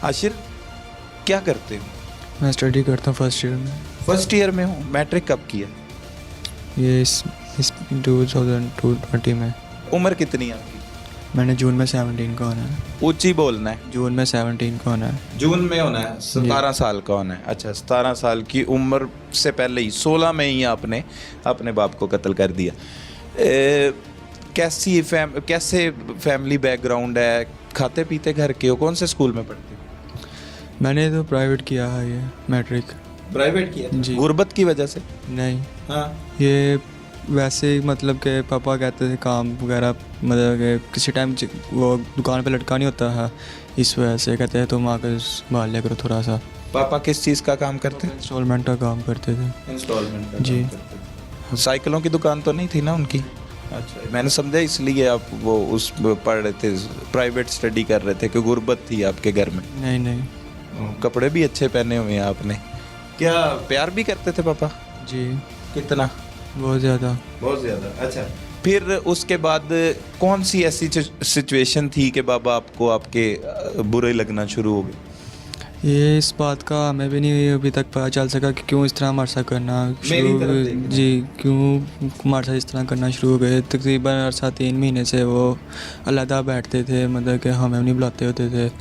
आशिर, क्या करते हो? मैं स्टडी करता हूँ फर्स्ट ईयर में। फर्स्ट ईयर में हो। मैट्रिक कब किया? ये इस 2020 में। उम्र कितनी है आपकी? मैंने जून में 17 का होना है। ऊंची बोलना है। जून में 17 का होना है। जून में होना है। 17 साल का होना है। अच्छा, 17 साल की उम्र से पहले ही 16 में ही आपने अपने बाप को कत्ल कर दिया। कैसे फैमिली बैकग्राउंड है? खाते पीते घर के हो? कौन से स्कूल में पढ़ते हो? मैंने तो प्राइवेट किया है, ये मैट्रिक। प्राइवेट किया जी। गुर्बत की वजह से? नहीं, हाँ। ये वैसे ही मतलब कि पापा कहते थे काम वगैरह, मतलब कि किसी टाइम वो दुकान पे लटका नहीं होता है, इस वजह से कहते हैं तुम आकर संभाल लिया करो थोड़ा सा। पापा किस चीज़ का काम करते हैं? इंस्टॉलमेंट का काम करते थे। इंस्टॉलमेंट का जी। काम करते थे। साइकिलों की दुकान तो नहीं थी ना उनकी? अच्छा, मैंने समझा इसलिए आप वो उस पढ़ रहे थे, प्राइवेट स्टडी कर रहे थे कि गुर्बत थी आपके घर में? नहीं नहीं। कपड़े भी अच्छे पहने हुए हैं आपने। क्या प्यार भी करते थे पापा? जी, कितना? बहुत ज़्यादा। बहुत ज़्यादा। अच्छा, फिर उसके बाद कौन सी ऐसी सिचुएशन थी कि बाबा आपको आपके बुरे लगना शुरू हो गए? ये इस बात का हमें भी नहीं अभी तक पता चल सका कि क्यों इस तरह हमारे साथ करना मेरी तरफ देखना। जी, क्यों हमारे साथ इस तरह करना शुरू हो गए। तकरीबन अरसा 3 महीने से वो अलहदा बैठते थे, मतलब कि हमें नहीं बुलाते होते थे।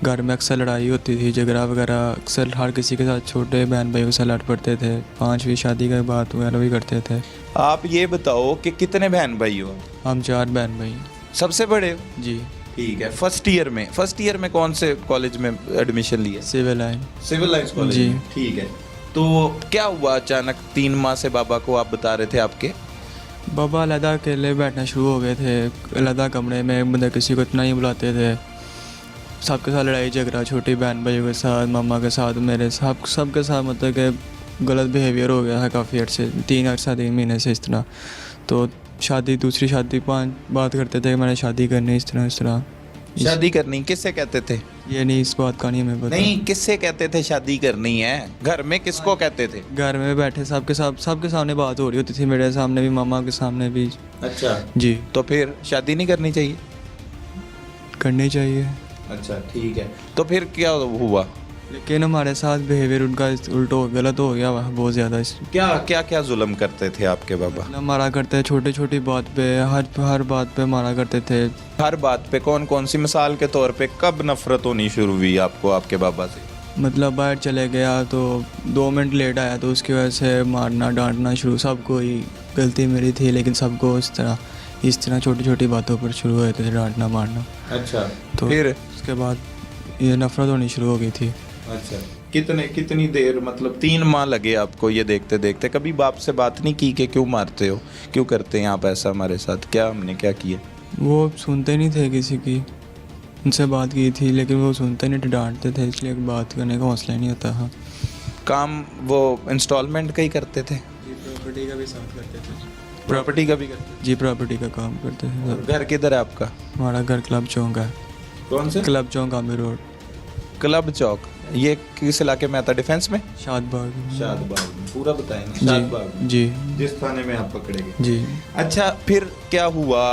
घर में अक्सर लड़ाई होती थी, झगड़ा वगैरह अक्सर हर किसी के साथ, छोटे बहन भाइयों से लड़ पड़ते थे। 5वीं शादी के बात वगैरह भी करते थे। आप ये बताओ कि कितने बहन भाई हो? हम 4 बहन भाई। सबसे बड़े हो? जी। ठीक है। फर्स्ट ईयर में कौन से कॉलेज में एडमिशन लिया? Civil Line. Civil Lines college. जी। ठीक है। तो क्या हुआ अचानक 3 माह से बाबा को आप बता रहे थे आपके? बाबा अलहदा अकेले बैठना शुरू हो गए थे, अलहदा कमरे में, मतलब किसी को इतना नहीं बुलाते थे। सबके साथ लड़ाई झगड़ा, छोटी बहन भाइयों के साथ, मामा के साथ, मेरे सबके साथ, मतलब कि गलत बिहेवियर हो गया है काफ़ी अर्से, 3 महीने से इस तरह। तो दूसरी शादी 5 बात करते थे कि मैंने शादी करनी, इस तरह। शादी करनी किससे कहते थे? ये नहीं, इस बात का नहीं हमें पता। नहीं, किससे कहते थे शादी करनी है? घर में किसको कहते थे? घर में बैठे सबके सामने बात हो रही होती थी, मेरे सामने भी, मामा के सामने भी। अच्छा। जी। तो फिर शादी नहीं करनी चाहिए? करनी चाहिए। अच्छा, ठीक है। तो फिर क्या हुआ? लेकिन हमारे साथ बिहेवियर उनका गलत हो गया वह बहुत ज़्यादा। क्या क्या क्या जुल्म करते थे आपके बाबा? मारा करते, छोटी बात पे, हर बात पे मारा करते थे। हर बात पे? कौन कौन सी मिसाल के तौर पे कब नफरत होनी शुरू हुई आपको आपके बाबा से? मतलब बाहर चले गया तो 2 मिनट लेट आया तो उसकी वजह से मारना डांटना शुरू। सबको ही गलती मेरी थी, लेकिन सबको इस तरह छोटी बातों पर शुरू हुए थे डांटना मारना। अच्छा। तो फिर उसके बाद ये नफरत होनी शुरू हो गई थी। अच्छा, कितनी देर, मतलब 3 माह लगे आपको ये देखते देखते? कभी बाप से बात नहीं की कि क्यों मारते हो, क्यों करते हैं आप ऐसा हमारे साथ, क्या हमने क्या किया? वो सुनते नहीं थे किसी की। उनसे बात की थी लेकिन वो सुनते नहीं थे, डांटते थे, इसलिए बात करने का हौसला नहीं होता था। काम वो इंस्टॉलमेंट का ही करते थे? प्रॉपर्टी का भी साथ करते थे। प्रॉपर्टी का भी करते जी, प्रॉपर्टी का काम करते थे। थे। घर किधर है आपका? हमारा घर क्लब चौक है। कौन से? क्लब चौक, आमिर रोड। क्लब चौक, ये किस इलाके में आता है? डिफेंस में? शादबाग। शादबाग में। पूरा बताएंगे। जी। शादबाग में। जी। जिस थाने में आप पकड़े गए। जी। अच्छा, फिर क्या हुआ?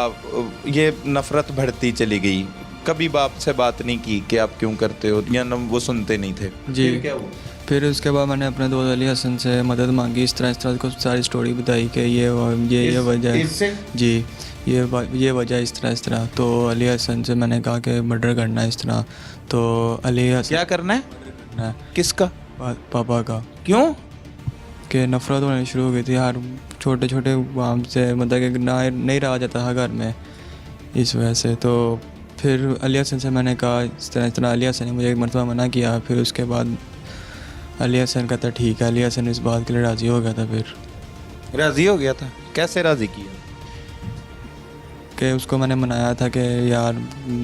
ये नफरत बढ़ती चली गई। कभी बाप से बात नहीं की कि आप क्यों करते हो, या वो सुनते नहीं थे? जी। फिर क्या हुआ? फिर उसके बाद मैंने अपने दोस्त अली हसन से मदद मांगी, इस तरह को सारी स्टोरी बताई कि ये वजह है। इससे? जी, ये वजह इस तरह। तो अली हसन से मैंने कहा कि मर्डर करना है इस तरह। तो अली हसन क्या करना है? करना है किसका? पापा का। क्यों? कि नफरत होनी शुरू हो गई थी हर छोटे काम से, मतलब कि नहीं रहा जाता था घर में, इस वजह से। तो फिर अली हसन से मैंने कहा इस तरह। अली हसन ने मुझे एक मरतबा मना किया। फिर उसके बाद अली हसन कहता ठीक है। अली हसन इस बात के लिए राज़ी हो गया था। फिर राजी हो गया था? कैसे राजी किया? कि उसको मैंने मनाया था कि यार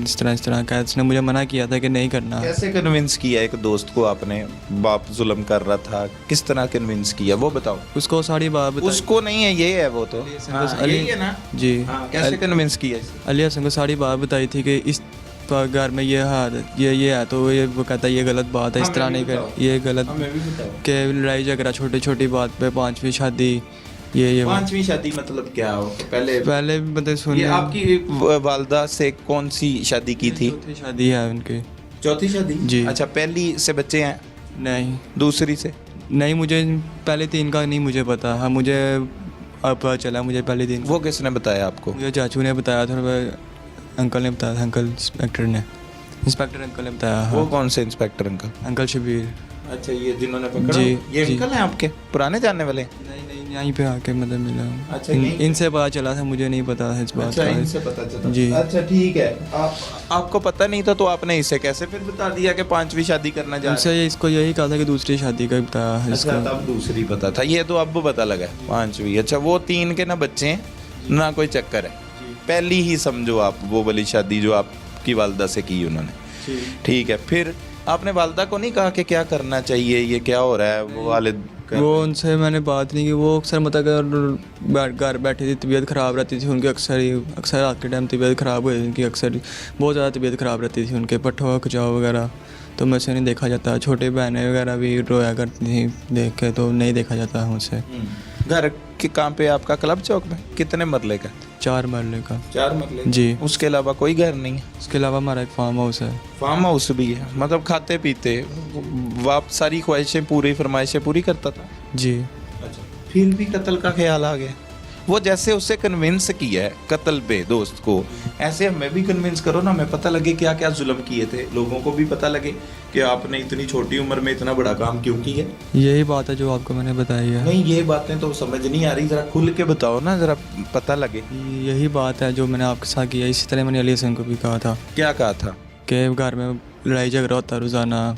इस तरह का, उसने मुझे मना किया था कि नहीं करना। कैसे कन्विंस किया एक दोस्त को आपने? बाप जुल्म कर रहा था, किस तरह कन्विंस किया वो बताओ? उसको सारी बात बताई। उसको नहीं है, ये है वो तो। अली यही है ना? जी। कैसे कन्विंस किया इसे? अली हसन को सारी बात बताई थी कि इस घर में ये है, तो वो कहता है ये गलत बात है, इस तरह नहीं कर, ये गलत के लड़ाई झगड़ा, छोटी बात पे 5वीं शादी, ये 5वीं शादी मतलब क्या हो? पहले मतलब सुनिए, ये आपकी वालदा से कौन सी शादी की थी? चौथी शादी है उनकी। चौथी शादी? जी। अच्छा, पहली से बच्चे हैं? नहीं दूसरी से? नहीं, मुझे पहले 3 का नहीं मुझे पता। हाँ, मुझे अब पता चला मुझे पहले 3। वो किसने बताया आपको? मुझे चाचू ने बताया था, अंकल ने बताया था, अंकल इंस्पेक्टर अंकल ने बताया। हाँ। वो कौन से इंस्पेक्टर अंकल? अंकल शबीर। अच्छा, ये जिन्होंने पकड़ा? जी, ये जी। अंकल हैं आपके पुराने जानने वाले? नहीं नहीं, यहीं पे आके मतलब मिला। अच्छा, यहीं पे? इनसे पता चला था, मुझे नहीं पता था इस बात अच्छा, का। इनसे पता चला। जी। अच्छा, ठीक है। आपको पता नहीं था तो आपने इसे कैसे फिर बता दिया कि 5वीं शादी करना जा रहे उनसे इसको यही कहा था कि दूसरी शादी का बताया है हैं? इसको। अच्छा, तब दूसरी पता था, ये तो अब पता लगा 5वीं। अच्छा, वो 3 के ना बच्चे हैं ना कोई चक्कर है, पहली ही समझो आप वो वाली शादी जो आपकी वालदा से की उन्होंने। ठीक है, फिर आपने वालदा को नहीं कहा कि क्या करना चाहिए, ये क्या हो रहा है? वो वालिद वो उनसे मैंने बात नहीं की। वो अक्सर मतलब घर बैठी थी, तबीयत ख़राब रहती थी उनकी अक्सर रात के टाइम तबीयत ख़राब हुई उनकी, अक्सर बहुत ज़्यादा तबीयत ख़राब रहती थी उनके, पट्ठों खिंचाव वगैरह, तो मुझसे नहीं देखा जाता। छोटी बहनें वगैरह भी रोया करती थी देख के, तो नहीं देखा जाता मुझसे। घर के कहाँ पे आपका? क्लब चौक में? कितने मरले का? 4 मरले का। 4 मरले? जी। उसके अलावा कोई घर नहीं है? उसके अलावा हमारा एक फार्म हाउस है। फार्म हाउस भी है? मतलब खाते पीते आप सारी ख्वाहिशें पूरी, फरमाइशें पूरी करता था? जी। अच्छा, फिर भी कत्ल का ख्याल आ गया? वो जैसे उससे कन्विंस किया है कत्ल पे दोस्त को, ऐसे हमें भी कन्विंस करो ना, हमें पता लगे क्या क्या जुल्म किए थे, लोगों को भी पता लगे कि आपने इतनी छोटी उम्र में इतना बड़ा काम क्यों किया। यही बात है जो आपको मैंने बताई है। नहीं, ये बातें तो समझ नहीं आ रही, जरा खुल के बताओ ना, जरा पता लगे। यही बात है जो मैंने आपके साथ किया। इसी तरह मैंने अली हसन को भी कहा था क्या कहा था? कि घर में लड़ाई झगड़ा होता रोज़ाना,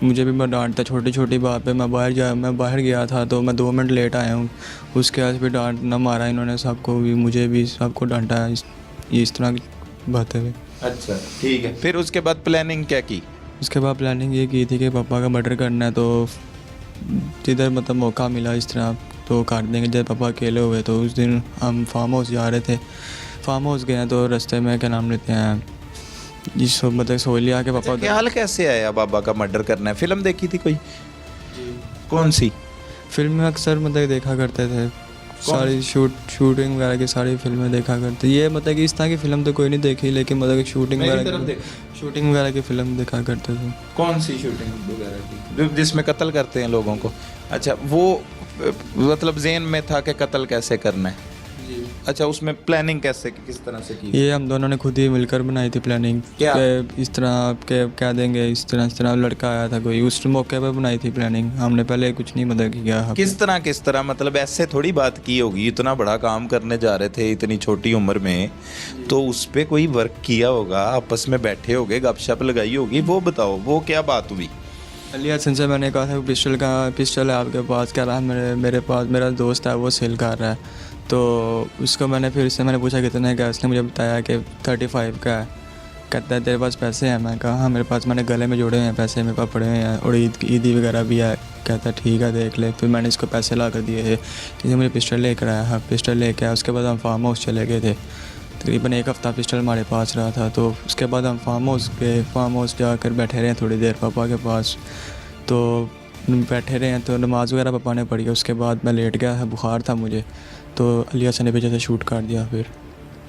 मुझे भी मैं डांटता छोटी छोटी बात पे। मैं बाहर गया था तो मैं 2 मिनट लेट आया हूँ, उसके बाद भी डांटना मारा इन्होंने, सबको भी, मुझे भी, सबको डांटा है इस तरह की बातें भी। अच्छा, ठीक है, फिर उसके बाद प्लानिंग क्या की? उसके बाद प्लानिंग ये की थी कि पापा का मर्डर करना है, तो जिधर मतलब मौका मिला इस तरह तो काट देंगे। जब पापा अकेले हुए तो उस दिन हम फार्म हाउस जा रहे थे, फार्म हाउस गए तो रास्ते में क्या नाम लेते हैं, जिस मतलब सोच लिया कि पापा। ख्याल कैसे आया बाबा का मर्डर करना है? फिल्म देखी थी कोई? कौन सी फिल्म में अक्सर मतलब देखा करते थे, सारी शूटिंग वगैरह की सारी फिल्में देखा करते। ये मतलब कि इस तरह की फिल्म तो कोई नहीं देखी, लेकिन मतलब कि शूटिंग वगैरह की फिल्म देखा करते थे। कौन सी शूटिंग वगैरह की? जिसमें कत्ल करते हैं लोगों को? अच्छा, वो मतलब ज़हन में था कि कत्ल कैसे करना है? अच्छा, उसमें प्लानिंग कैसे, किस तरह से की? ये हम दोनों ने खुद ही मिलकर बनाई थी प्लानिंग। क्या? कि इस तरह के क्या देंगे, इस तरह लड़का आया था कोई, उस मौके पर बनाई थी प्लानिंग। हमने पहले कुछ नहीं मतलब किया। किस तरह मतलब ऐसे थोड़ी बात की होगी, इतना बड़ा काम करने जा रहे थे इतनी छोटी उम्र में, तो उस पर कोई वर्क किया होगा, आपस में बैठे होगे, गपशप लगाई होगी, वो बताओ वो क्या बात हुई? अली हसन से मैंने कहा था पिस्टल है आपके पास? कह रहा है मेरे पास, मेरा दोस्त है वो सेल कर रहा है। तो उसको मैंने पूछा कितने का, उसने मुझे बताया कि 35 का है। कहता है तेरे पास पैसे हैं? मैं कहा हाँ मेरे पास, मैंने गले में जोड़े हुए हैं पैसे, मेरे पास पड़े हुए हैं, और ईदी वगैरह भी है। कहता ठीक है देख ले। फिर मैंने इसको पैसे ला कर दिए थे, इसने मुझे पिस्टल लेकर आया। हाँ, पिस्टल लेकर आया। उसके बाद हम फार्म हाउस चले गए थे, तकरीबन 1 हफ़्ता पिस्टल हमारे पास रहा था। तो उसके बाद हम फार्म हाउस जाकर बैठे रहे थोड़ी देर पापा के पास। तो बैठे रहे हैं तो नमाज़ वगैरह पापा ने पढ़ी। उसके बाद मैं लेट गया, बुखार था मुझे, तो अली हसन ने पीछे से शूट कर दिया। फिर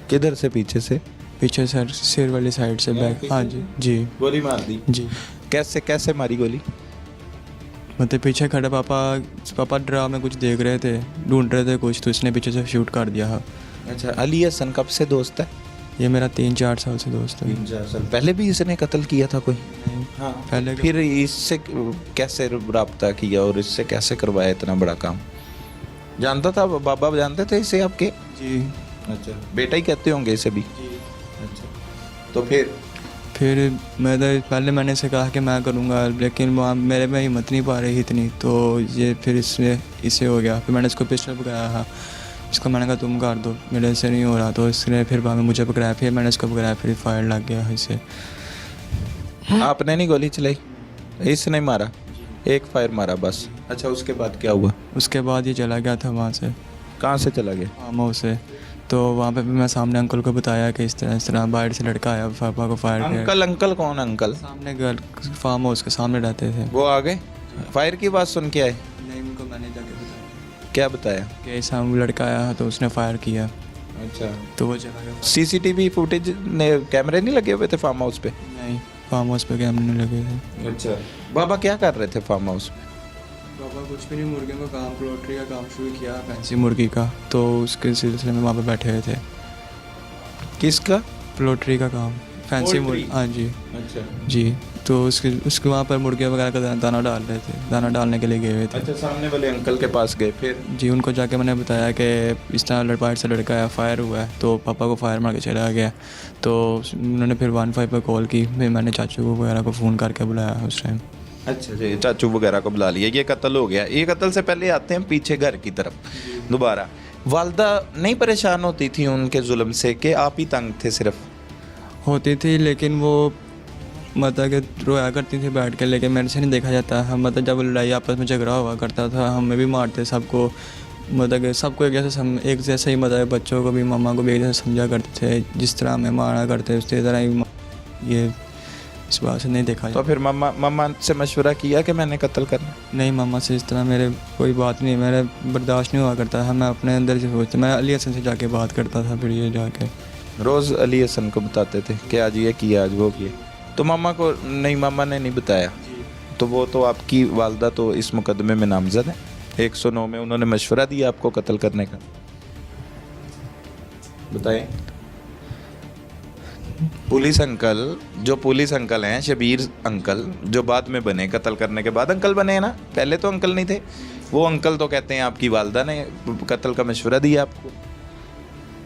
किधर से? पीछे से? पीछे सर सिर वाली साइड से बैक। हाँ जी। गोली मार दी? जी। कैसे मारी गोली? मतलब पीछे खड़े पापा ड्रा में कुछ देख रहे थे, ढूंढ रहे थे कुछ, तो इसने पीछे से शूट कर दिया। हाँ। अच्छा, अली हसन कब से दोस्त है? ये मेरा 3-4 साल से दोस्त है। 3-4 साल पहले भी इसने कत्ल किया था कोई? नहीं। हाँ, पहले फिर इससे कैसे रब्ता किया और इससे कैसे करवाया इतना बड़ा काम? जानता था बाबा, जानते थे इसे आपके? जी। अच्छा, बेटा ही कहते होंगे इसे भी? जी। अच्छा, तो फिर मैंने इसे कहा कि मैं करूँगा, लेकिन वहाँ मेरे में हिम्मत नहीं पा रही इतनी, तो ये फिर इससे हो गया। फिर मैंने इसको पिस्टल पकड़ाया। हाँ, इसको मैंने कहा तुम कर दो, मेरे से नहीं हो रहा, तो इसने फिर बाद में मुझे पकड़ाया। फिर मैंने इसको पकड़ाया, फिर फायर लग गया इससे। आपने नहीं गोली चलाई? इसने मारा? एक फायर मारा बस? अच्छा, उसके बाद क्या हुआ? उसके बाद ये चला गया था वहाँ से। कहाँ से चला गया? फार्म हाउस से। तो वहाँ पे भी मैं सामने अंकल को बताया कि इस तरह बाहर से लड़का आया, पापा को फायर किया। अंकल कौन अंकल? सामने घर फार्म हाउस के सामने रहते थे। वो आ गए? फायर की बात सुन के आए? नहीं, उनको मैंने जाके बताया। क्या बताया? कि ऐसा लड़का आया तो उसने फायर किया। अच्छा, तो वो चला गया। सीसीटीवी फुटेज ने कैमरे नहीं लगे हुए थे फार्म हाउस पे? नहीं, फार्म हाउस पे कैमरे लगे थे। अच्छा, बाबा क्या कर रहे थे फार्म हाउस में? पापा कुछ भी नहीं, मुर्गियों का काम, पोल्ट्री का काम शुरू किया, फैंसी मुर्गी का, तो उसके सिलसिले में वहाँ पे बैठे हुए थे। किसका? पोल्ट्री का काम, फैंसी मुर्गी, पोल्ट्री? हाँ जी अच्छा जी। तो उसके वहाँ पर मुर्गियाँ वगैरह का दाना डाल रहे थे, दाना डालने के लिए गए हुए थे। अच्छा, सामने वाले अंकल के पास गए फिर? जी, उनको जाके मैंने बताया कि इस तरह बाहर से लड़का है, फायर हुआ है, तो पापा को फायर मार के चला गया। तो उन्होंने फिर 15 पर कॉल की, फिर मैंने चाचू को वगैरह को फ़ोन करके बुलाया उस टाइम। अच्छा जी, चाचू वगैरह को बुला लिया, ये कत्ल हो गया। ये कत्ल से पहले आते हैं पीछे घर की तरफ दोबारा। वालदा नहीं परेशान होती थी उनके जुल्म से कि आप ही तंग थे सिर्फ? होती थी, लेकिन वो मतलब कि रोया करती थी बैठ के, लेकिन मेरे से नहीं देखा जाता। हम मतलब जब लड़ाई आपस में झगड़ा हुआ करता था, हमें भी मारते सबको, मतलब कि सबको एक जैसे ही, मतलब बच्चों को भी, मम्मा को भी एक जैसे समझा करते थे। जिस तरह हमें मारा करते उसी तरह ही ये, इस बात से नहीं देखा तो फिर मम्मा से मशवरा किया कि मैंने कत्ल करना? नहीं, मम्मा से इस तरह मेरे कोई बात नहीं, मेरे बर्दाश्त नहीं हुआ करता है। मैं अपने अंदर से सोचता, मैं अली हसन से जाके बात करता था, फिर ये जाके रोज़ अली हसन को बताते थे कि आज ये किया, आज वो किया। तो मम्मा को नहीं, मम्मा ने नहीं बताया? तो वो तो आपकी वालदा तो इस मुकदमे में नामजद है 109 में। उन्होंने मशवरा दिया आपको कत्ल करने का? बताएं। पुलिस अंकल हैं, शबीर अंकल, जो बाद में बने, कत्ल करने के बाद अंकल बने हैं ना, पहले तो अंकल नहीं थे। वो अंकल तो कहते हैं आपकी वालदा ने कत्ल का मशवरा दिया आपको।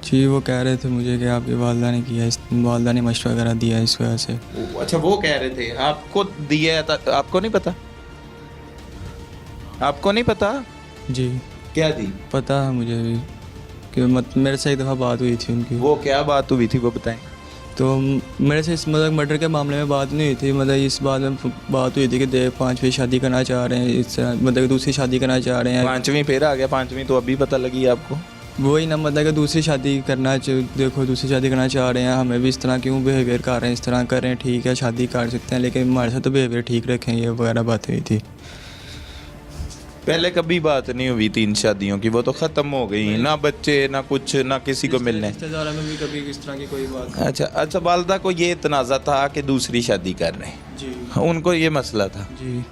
जी, वो कह रहे थे मुझे कि आपकी वालदा ने किया, वालदा ने मशवरा वगैरह दिया इस वजह से। अच्छा, वो कह रहे थे आपको दिया था, आपको नहीं पता? आपको नहीं पता? जी, क्या जी? पता है मुझे भी कि मेरे से एक दफ़ा बात हुई थी उनकी। वो क्या बात हुई थी वो बताएं। तो मेरे से इस मतलब मर्डर के मामले में बात नहीं हुई थी, मतलब इस बात में बात हुई थी कि देव 5वीं शादी करना चाह रहे हैं, इस मतलब दूसरी शादी करना चाह रहे हैं। 5वीं फिर आ गया, 5वीं तो अभी पता लगी आपको? वही ना, मतलब कि दूसरी शादी करना देखो, दूसरी शादी करना चाह रहे हैं, हमें भी इस तरह क्यों बिहेवियर कर रहे हैं, इस तरह कर रहे हैं, ठीक है शादी कर सकते हैं, लेकिन हमारे साथ तो बिहेवियर ठीक रखें, ये वगैरह बात हुई थी। पहले कभी बात नहीं हुई 3 शादियों की? वो तो ख़त्म हो गई, ना बच्चे ना कुछ, ना किसी को मिलने। रिश्तेदारों में भी कभी इस तरह की कोई बात। अच्छा, वालदा को ये तनाज़ा था कि दूसरी शादी कर रहे हैं, जी उनको ये मसला था। जी।